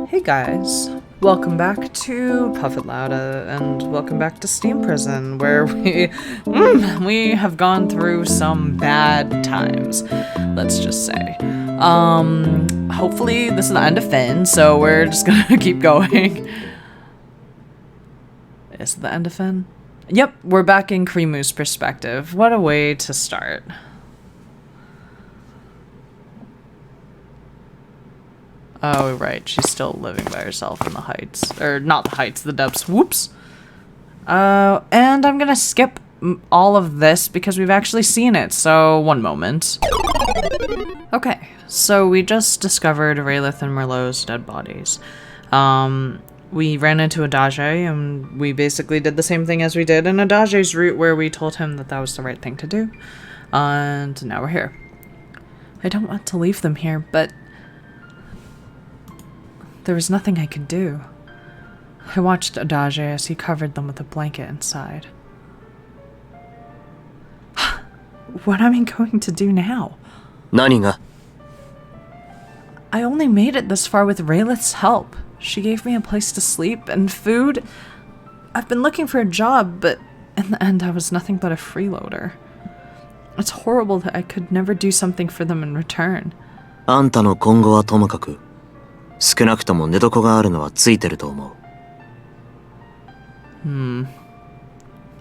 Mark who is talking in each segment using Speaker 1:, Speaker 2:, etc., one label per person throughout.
Speaker 1: Hey guys, welcome back to Puffet Lauda, and welcome back to Steam Prison, where we have gone through some bad times, let's just say. Hopefully this is the end of Finn, so we're just gonna keep going. Is it the end of Finn? Yep, we're back in Krimu's perspective. What a way to start. Oh, right. She's still living by herself in the heights. Or, not the heights, the depths. Whoops. And I'm gonna skip all of this because we've actually seen it, so one moment. Okay, so we just discovered Rielith and Merlot's dead bodies. We ran into Adage, and we basically did the same thing as we did in Adage's route, where we told him that that was the right thing to do. And now we're here. I don't want to leave them here, but there was nothing I could do. I watched Adage as he covered them with a blanket inside. What am I going to do now?
Speaker 2: 何が?
Speaker 1: I only made it this far with Rielith's help. She gave me a place to sleep and food. I've been looking for a job, but in the end I was nothing but a freeloader. It's horrible that I could never do something for them in return.
Speaker 2: あんたの今後はともかく、少なくとも寝床があるのはついてると思う。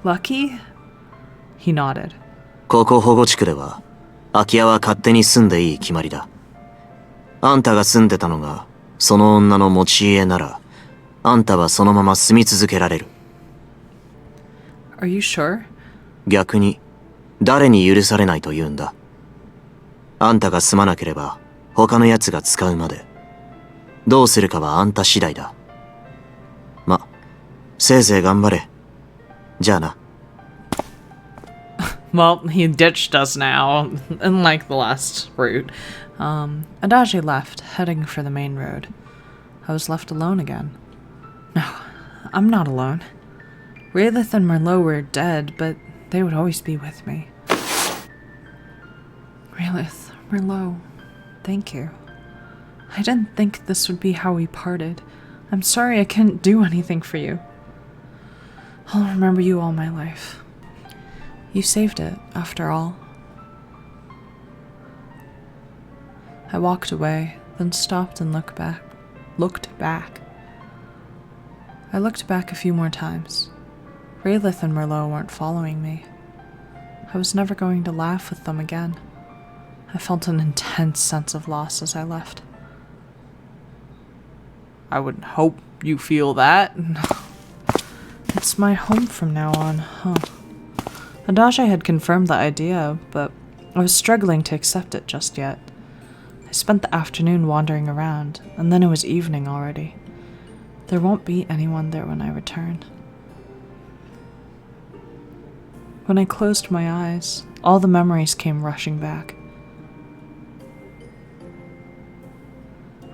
Speaker 1: Lucky? He nodded.
Speaker 2: ここ保護地区では、空き家は勝手に住んでいい決まりだ。あんたが住んでたのが、その女の持ち家なら、あんたはそのまま住み続けられる。
Speaker 1: Are you sure?
Speaker 2: 逆に、誰に許されないと言うんだ。あんたが住まなければ、他の奴が使うまで。どうするかはあんた次第だ。ま、せいぜい頑張れ。じゃあな。
Speaker 1: Well, he ditched us now, unlike the last route. Adage left, heading for the main road. I was left alone again. No, I'm not alone. Rielith and Merlot were dead, but they would always be with me. Rielith, Merlot, thank you. I didn't think this would be how we parted. I'm sorry I couldn't do anything for you. I'll remember you all my life. You saved it, after all. I walked away, then stopped and looked back. I looked back a few more times. Rielith and Merlot weren't following me. I was never going to laugh with them again. I felt an intense sense of loss as I left. I would hope you feel that. It's my home from now on, huh? Adage had confirmed the idea, but I was struggling to accept it just yet. I spent the afternoon wandering around, and then it was evening already. There won't be anyone there when I return. When I closed my eyes, all the memories came rushing back.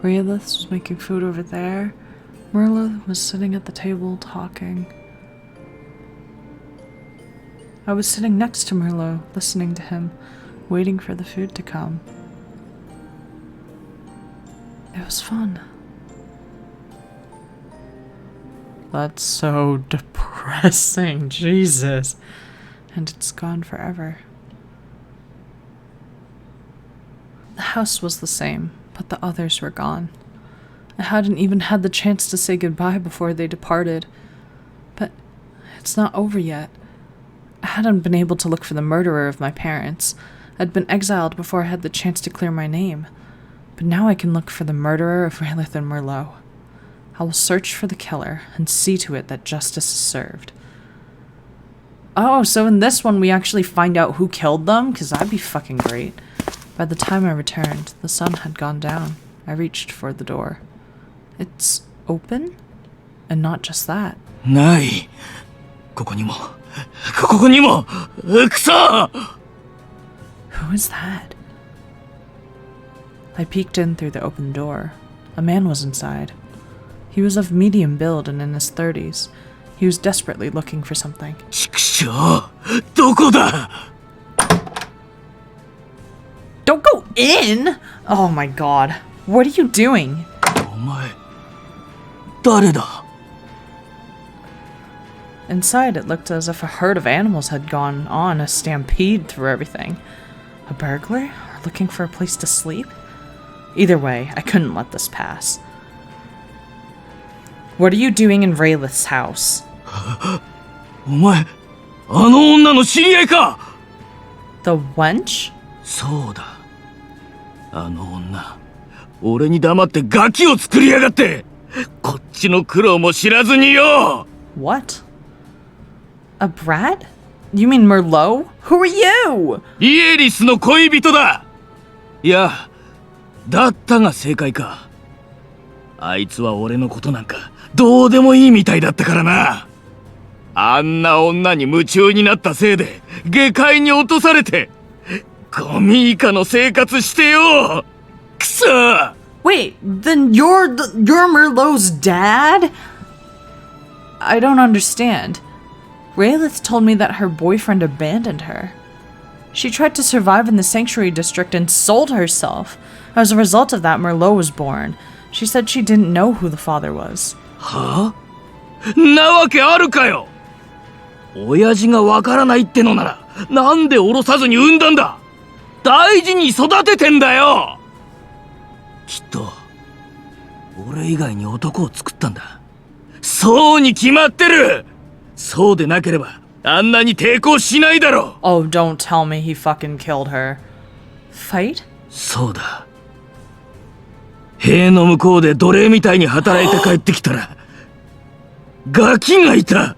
Speaker 1: Rielith was making food over there. Merlot was sitting at the table talking. I was sitting next to Merlot, listening to him, waiting for the food to come. It was fun. That's so depressing, Jesus. And it's gone forever. The house was the same, but the others were gone. I hadn't even had the chance to say goodbye before they departed. But it's not over yet. I hadn't been able to look for the murderer of my parents. I'd been exiled before I had the chance to clear my name. But now I can look for the murderer of Rielith and Merlot. I will search for the killer and see to it that justice is served. Oh, so in this one we actually find out who killed them? Because that'd be fucking great. By the time I returned, the sun had gone down. I reached for the door. It's open? And not just that.
Speaker 2: ない。ここにも。くそ!
Speaker 1: Who is that? I peeked in through the open door. A man was inside. He was of medium build and in his 30s. He was desperately looking for something.
Speaker 2: 畜生! どこだ?
Speaker 1: Don't go in! Oh my god. What are you doing?
Speaker 2: お前、
Speaker 3: 誰だ?
Speaker 1: Inside, it looked as if a herd of animals had gone on a stampede through everything. A burglar? Or looking for a place to sleep? Either way, I couldn't let this pass. What are you doing in Rielith's house?
Speaker 3: お前、あの女の知り合いか?
Speaker 1: The wench?
Speaker 3: そうだ。あの女、俺に黙ってガキを作りやがって、こっちの苦労も知らずによ。
Speaker 1: What? A brat? You mean Merlot? Who are you?
Speaker 3: リエリスの恋人だ。いや、だったが正解か。あいつは俺のことなんかどうでもいいみたいだったからな。あんな女に夢中になったせいで下界に落とされてゴミ以下の生活してよ。くそ。
Speaker 1: Wait, then you're Merlot's dad? I don't understand. Rielith told me that her boyfriend abandoned her. She tried to survive in the sanctuary district and sold herself. As a result of that, Merlot was born. She said she didn't know who the father was.
Speaker 3: はあ? なわけあるかよ。親父がわからないってのならなんで降ろさずに産んだんだ。大事に育ててんだよ。きっと俺以外に男を作ったんだ。そうに決まってる。そうでなければあんなに抵抗しないだろう。
Speaker 1: Oh, don't tell me he fucking killed her. Fight?
Speaker 3: そうだ。塀の向こうで奴隷みたいに働いて帰ってきたらガキがいた。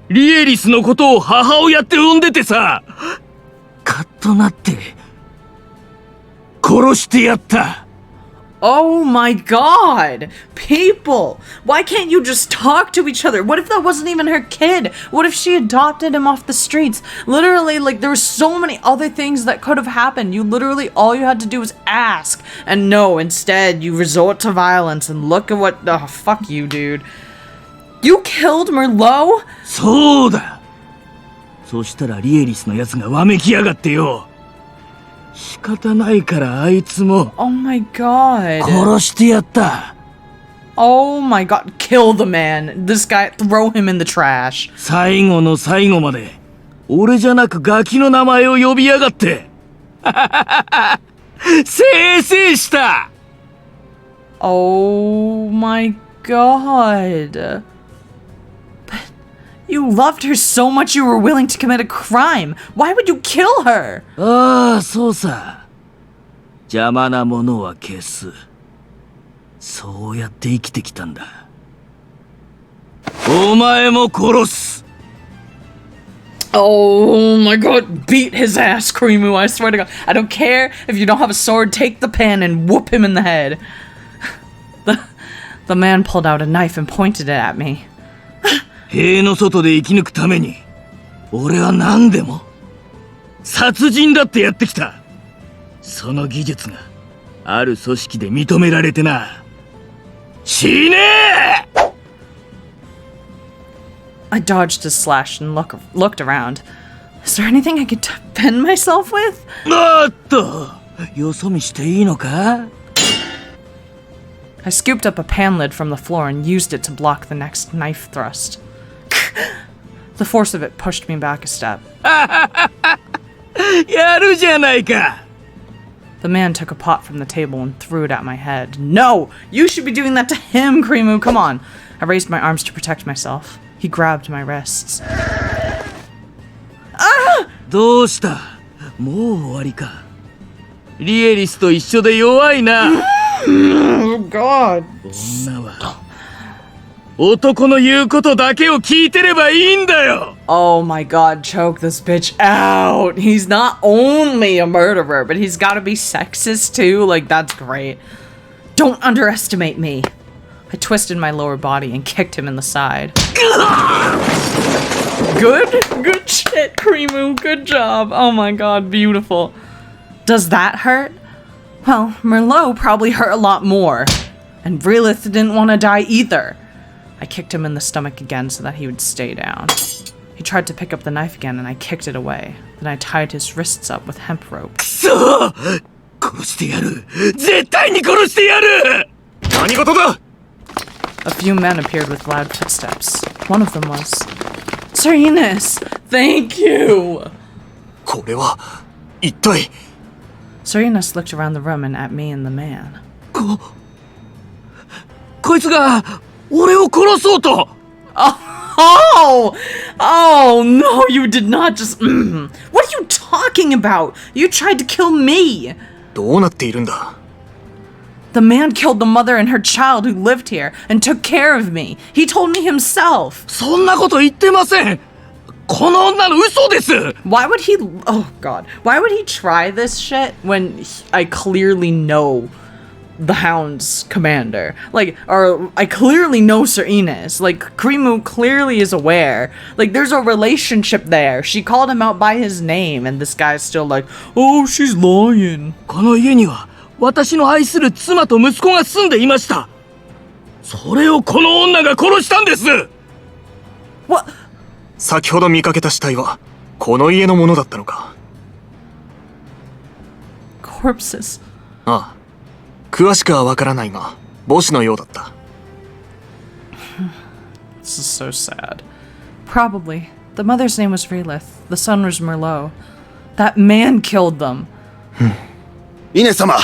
Speaker 3: リエリスのことを母親って呼んでてさ、カッとなって殺してやった。
Speaker 1: Oh my god! People! Why can't you just talk to each other? What if that wasn't even her kid? What if she adopted him off the streets? Literally, like, there were so many other things that could have happened. You literally, all you had to do was ask. And no, instead, you resort to violence and look at what... Oh, fuck you, dude. You killed Merlot?
Speaker 3: そうだ。そしたらリエリスのやつがわめきやがってよ。仕方ないからあいつも
Speaker 1: Oh my god.
Speaker 3: 殺してやった。
Speaker 1: Oh my god. Kill the man. This guy, throw him in the trash.
Speaker 3: 最後の最後まで俺じゃなくガキの名前を呼びやがって。せいせいした。
Speaker 1: Oh my god. You loved her so much you were willing to commit a crime. Why would you kill her?
Speaker 3: ああ、そうさ。邪魔なものは消す。そうやって生きてきたんだ。お前も殺す。
Speaker 1: Oh my god, beat his ass, Krimu, I swear to god. I don't care if you don't have a sword, take the pen and whoop him in the head. The man pulled out a knife and pointed it at me.
Speaker 3: 塀の外で生き抜くために俺は何でも殺人だってやってきた。その技術がある組織で認められてな。死ねえ!
Speaker 1: I dodged his slash and looked around. Is there anything I could defend myself with?
Speaker 3: おっと、よそ見していいのか?
Speaker 1: I scooped up a pan lid from the floor and used it to block the next knife thrust. The force of it pushed me back a step.
Speaker 3: やるじゃないか.
Speaker 1: The man took a pot from the table and threw it at my head. No! You should be doing that to him, Krimu! Come on! I raised my arms to protect myself. He grabbed my wrists. Ah!
Speaker 3: どうした? もう終わりか。リエリスと一緒で弱いな。
Speaker 1: Oh god!
Speaker 3: 女は男の言うことだけを聞いてればいいんだよ。
Speaker 1: Oh my god, choke this bitch out. He's not only a murderer, but he's gotta be sexist too. Like, that's great. Don't underestimate me. I twisted my lower body and kicked him in the side. Good shit, Krimu. Good job. Oh my god, beautiful. Does that hurt? Well, Merlot probably hurt a lot more. And Rielith didn't want to die either. I kicked him in the stomach again so that he would stay down. He tried to pick up the knife again and I kicked it away. Then I tied his wrists up with hemp rope.
Speaker 3: くそ! 殺してやる! 絶対に殺してやる! 何事だ!
Speaker 1: A few men appeared with loud footsteps. One of them was... Sir Ines! Thank you!
Speaker 2: これは、一体。
Speaker 1: Sir Ines looked around the room and at me and the man.
Speaker 3: こいつが俺を殺そうと。
Speaker 1: Oh, no, you did not just... What are you talking about? You tried to kill me!
Speaker 2: どうなっているんだ。
Speaker 1: The man killed the mother and her child who lived here and took care of me. He told me himself.
Speaker 3: そんなこと言ってません。この女の嘘です。
Speaker 1: Why would he... Oh, God. Why would he try this shit when I clearly know the Hound's commander? Like, or I clearly know Sir Ines. Like, Krimu clearly is aware. Like, there's a relationship there. She called him out by his name, and this guy's still like, oh, she's lying.
Speaker 3: この家には私の愛する妻と息子が住んでいました。それをこの女が殺したんです。
Speaker 1: What?
Speaker 2: 先ほど見かけた死体は、この家のものだったのか。
Speaker 1: Corpses.
Speaker 2: ああ。詳しくはわからないが、母子のようだった。
Speaker 1: This is so sad. Probably. The mother's name was Rielith. The son was Merlot. That man killed them.
Speaker 4: イネ様、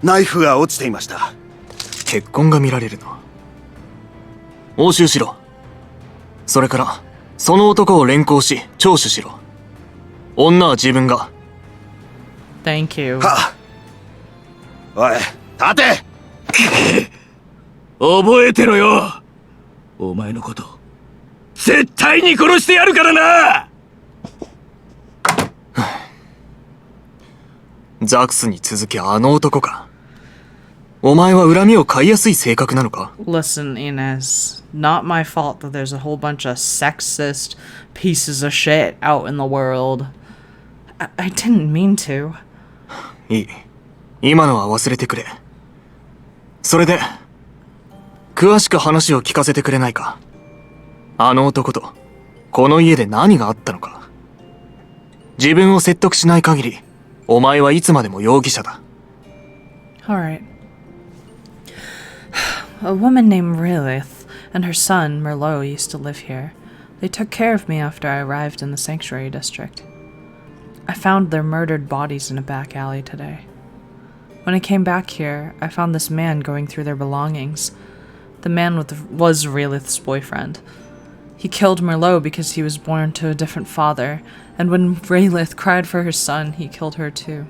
Speaker 4: ナイフが落ちていました。
Speaker 2: 血痕が見られるな。押収しろ。それから、その男を連行し、聴取しろ。女は自分が。
Speaker 1: Thank you.
Speaker 4: はっ。おい、立て。
Speaker 3: 覚えてろよ。お前のこと、絶対に殺してやるからな。
Speaker 2: ザクスに続きあの男か。お前は恨みを買いやすい性格なのか？
Speaker 1: Listen, Ines. Not my fault that there's a whole bunch of sexist pieces of shit out in the world. I didn't mean to.
Speaker 2: いい。今のは忘れてくれ。それで、詳しく話を聞かせてくれないか。あの男と、この家で何があったのか。自分を説得しない限り、お前はいつまでも容疑者だ。
Speaker 1: Alright. A woman named Rielith and her son, Merlot, used to live here. They took care of me after I arrived in the sanctuary district. I found their murdered bodies in a back alley today. When I came back here, I found this man going through their belongings. The man was Rielith's boyfriend. He killed Merlot because he was born to a different father, and when Rielith cried for her son, he killed her too.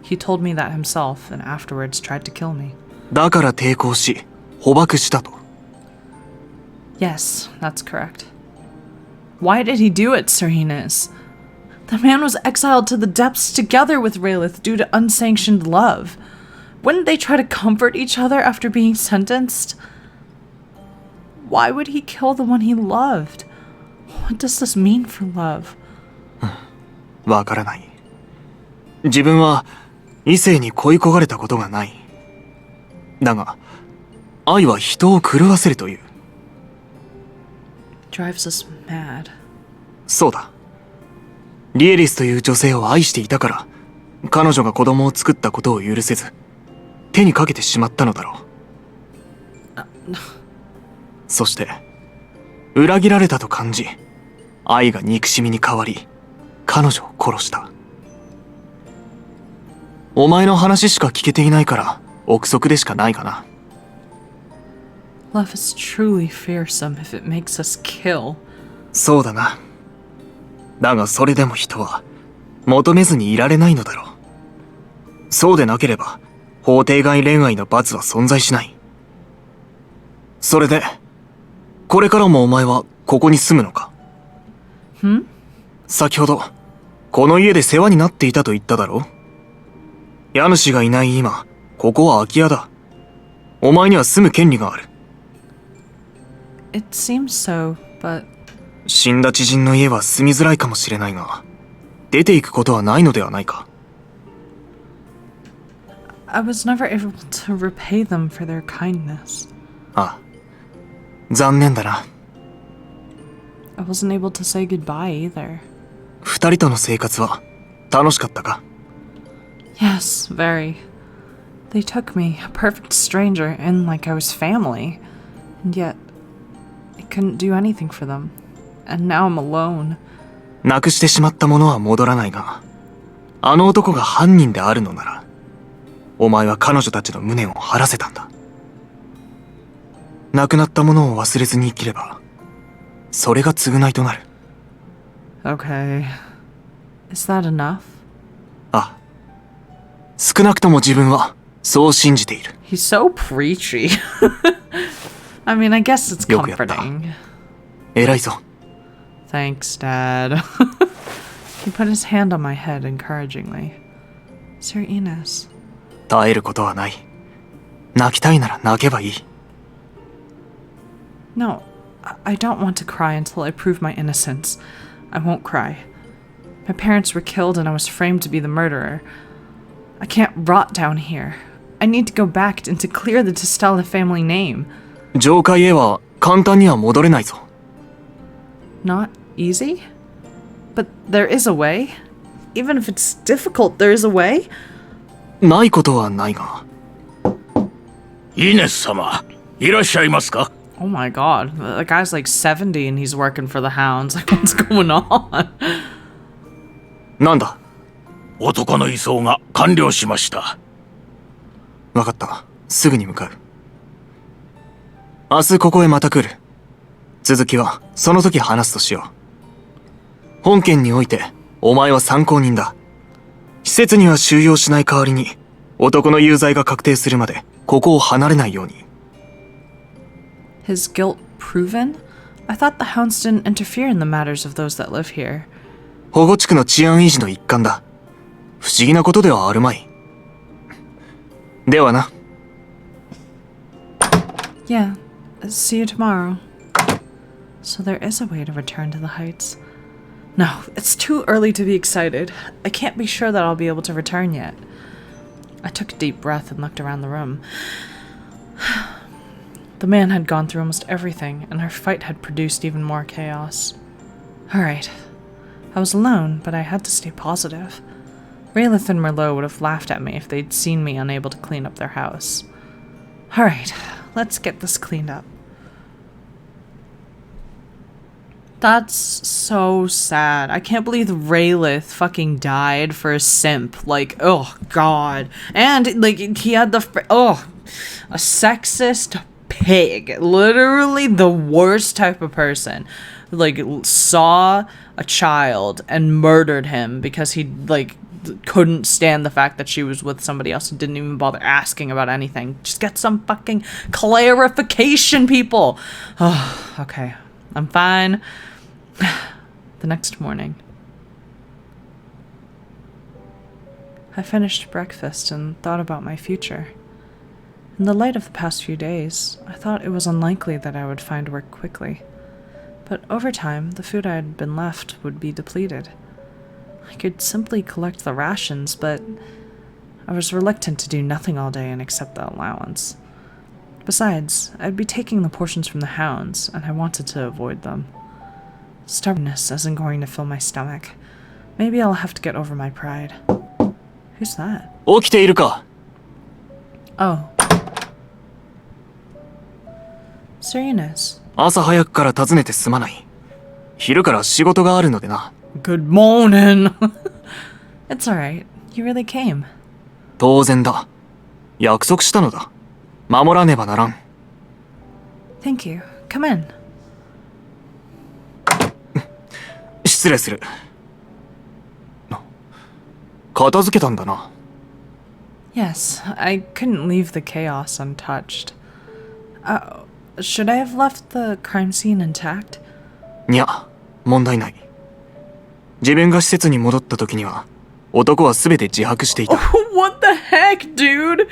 Speaker 1: He told me that himself, and afterwards tried to kill me.
Speaker 2: だから抵抗し、捕獲したと。
Speaker 1: Yes, that's correct. Why did he do it, Sir Ines? The man was exiled to the depths together with Rielith due to unsanctioned love. Wouldn't they try to comfort each other after being sentenced? Why would he kill the one he loved? What does this mean for love?
Speaker 2: わからない。自分は異性に恋焦がれたことがない。だが、愛は人を狂わせるという。
Speaker 1: Drives us mad.
Speaker 2: そうだ。リエリスという女性を愛していたから、彼女が子供を作ったことを許せず、手にかけてしまったのだろう。そして、裏切られたと感じ、愛が憎しみに変わり、彼女を殺した。お前の話しか聞けていないから、憶測でしかないかな。
Speaker 1: Love is truly fearsome if it makes us kill.
Speaker 2: そうだな。だがそれでも人は求めずにいられないのだろう。そうでなければ法廷外恋愛の罰は存在しない。それで、これからもお前はここに住むのか？先ほど、この家で世話になっていたと言っただろう？家主がいない今、ここは空き家だ。お前には住む権利がある。
Speaker 1: It seems so, but...
Speaker 2: 死んだ知人の家は住みづらいかもしれないが、出ていくことはないのではないか。
Speaker 1: I was never able to repay them for their kindness.
Speaker 2: ああ、残念だな。
Speaker 1: I wasn't able to say goodbye either.
Speaker 2: 二人との生活は楽しかったか？
Speaker 1: Yes, very. They took me, a perfect stranger, in like I was family. And yet, I couldn't do anything for them. And now I'm alone.
Speaker 2: なくしてしまったものは戻らないが、あの男が犯人であるのなら、お前は彼女たちの無念を晴らせたんだ。亡くなったものを忘れずに生きれば、それが償いとなる。
Speaker 1: Okay. Is that enough?
Speaker 2: ああ。少なくとも自分は、そう信じている。
Speaker 1: He's so preachy. I mean, I guess it's
Speaker 2: よくやった。
Speaker 1: comforting.
Speaker 2: 偉いぞ。
Speaker 1: Thanks, Dad. He put his hand on my head encouragingly. Sir Ines.
Speaker 2: 耐えることはない。泣きたいなら泣けばいい。
Speaker 1: No, I don't want to cry until I prove my innocence. I won't cry. My parents were killed and I was framed to be the murderer. I can't rot down here. I need to go back and to clear the Testella family name.
Speaker 2: 上界へは簡単には戻れないぞ。
Speaker 1: Not easy? But there is a way. Even if it's difficult, there is a way.
Speaker 2: ないことはないが。
Speaker 3: イネス様、いらっしゃいますか？
Speaker 1: Oh my god, the guy's like 70 and he's working for the hounds. Like, what's going on?
Speaker 2: なんだ？
Speaker 3: 男の移送が完了しました。
Speaker 2: わかった。すぐに向かう。明日ここへまた来る。続きはその時話すとしよう。本件においてお前は参考人だ。施設には収容しない代わりに男の有罪が確定するまでここを離れないように。
Speaker 1: His guilt proven? I thought the hounds didn't interfere in the matters of those that live here.
Speaker 2: 保護地区の治安維持の一環だ。不思議なことではあるまい。ではな。
Speaker 1: Yeah, see you tomorrow. So there is a way to return to the heights. No, it's too early to be excited. I can't be sure that I'll be able to return yet. I took a deep breath and looked around the room. The man had gone through almost everything, and our fight had produced even more chaos. Alright. I was alone, but I had to stay positive. Rielith and Merlot would have laughed at me if they'd seen me unable to clean up their house. Alright, let's get this cleaned up. That's so sad. I can't believe Rielith fucking died for a simp. Like, oh god. And, like, he had the... a sexist pig. Literally the worst type of person. Like, saw a child and murdered him because he, like, couldn't stand the fact that she was with somebody else and didn't even bother asking about anything. Just get some fucking clarification, people. Oh, okay. I'm fine. The next morning, I finished breakfast and thought about my future. In the light of the past few days, I thought it was unlikely that I would find work quickly. But over time, the food I had been left would be depleted. I could simply collect the rations, but I was reluctant to do nothing all day and accept the allowance. Besides, I'd be taking the portions from the hounds, and I wanted to avoid them. Stubbornness isn't going to fill my stomach. Maybe I'll have to get over my pride. Who's that?
Speaker 2: 起きているか？
Speaker 1: Oh. Sir Ines.
Speaker 2: 朝早くから訪ねてすまない。昼から仕事があるのでな。
Speaker 1: Good morning. It's alright. You really came.
Speaker 2: 当然だ。約束したのだ。守らねばならん。
Speaker 1: Thank you. Come in.
Speaker 2: 失礼する。片付けたんだな。
Speaker 1: Yes, I couldn't leave the chaos untouched. Should I have left the crime scene intact?
Speaker 2: いや、問題ない。自分が施設に戻った時には、男はすべて自白していた。
Speaker 1: What the heck, dude?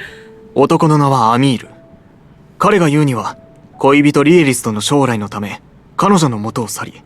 Speaker 2: 男の名はアミール。彼が言うには、恋人リエリスとの将来のため、彼女の元を去り、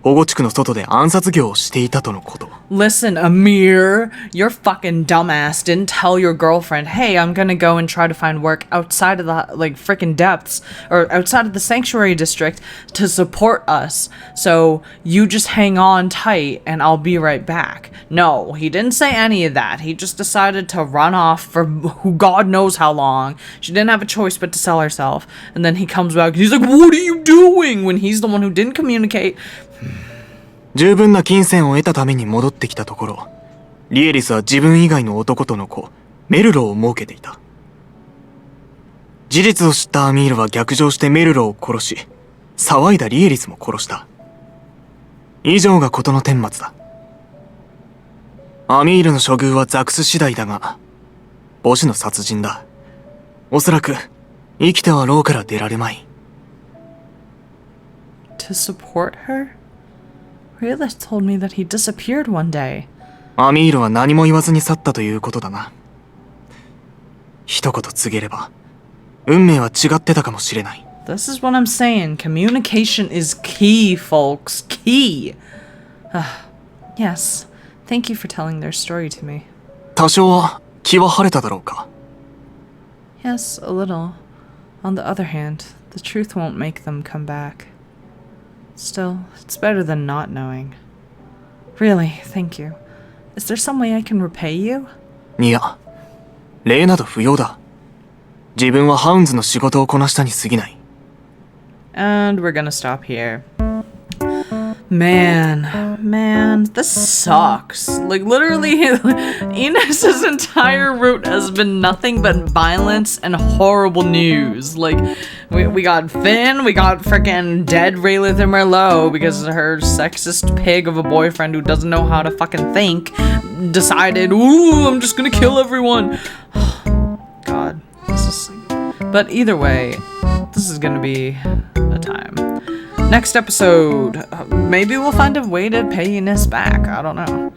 Speaker 5: 保護地区の外で暗殺業をしていたとのこと。
Speaker 1: Listen, Amir, your fucking dumbass didn't tell your girlfriend, hey, I'm gonna go and try to find work outside of the, like, freaking depths, or outside of the sanctuary district to support us. So you just hang on tight and I'll be right back. No, he didn't say any of that. He just decided to run off for who God knows how long. She didn't have a choice but to sell herself. And then he comes back and he's like, what are you doing? When he's the one who didn't communicate.
Speaker 5: 十分な金銭を得たために戻ってきたところ、リエリスは自分以外の男との子、メルロを設けていた。事実を知ったアミールは逆上してメルロを殺し、騒いだリエリスも殺した。以上が事の顛末だ。アミールの処遇はザクス次第だが、母子の殺人だ。おそらく、生きては牢から出られまい。
Speaker 1: To support her? Rielith told me that he disappeared one day.
Speaker 5: アミールは何も言わずに去ったということだな。一言告げれば、運命は違ってたかもしれない。
Speaker 1: This is what I'm saying. Communication is key, folks. Key. Yes. Thank you for telling their story to me.
Speaker 5: 多少は気は晴れただろうか。
Speaker 1: Yes, a little. On the other hand, the truth won't make them come back. Still, it's better than not knowing. Really, thank you. Is there some way I can repay you?
Speaker 5: いや、礼など不要だ。自分はハウンズの仕事をこなしたに過ぎない。
Speaker 1: And we're gonna stop here. Man, this sucks. Like, literally, Ines' entire route has been nothing but violence and horrible news. Like, we got Finn, we got frickin' dead Rielith and Merlot because her sexist pig of a boyfriend who doesn't know how to fucking think decided, ooh, I'm just gonna kill everyone. God, this is... But either way, this is gonna be a time. Next episode, maybe we'll find a way to pay Ines back. I don't know.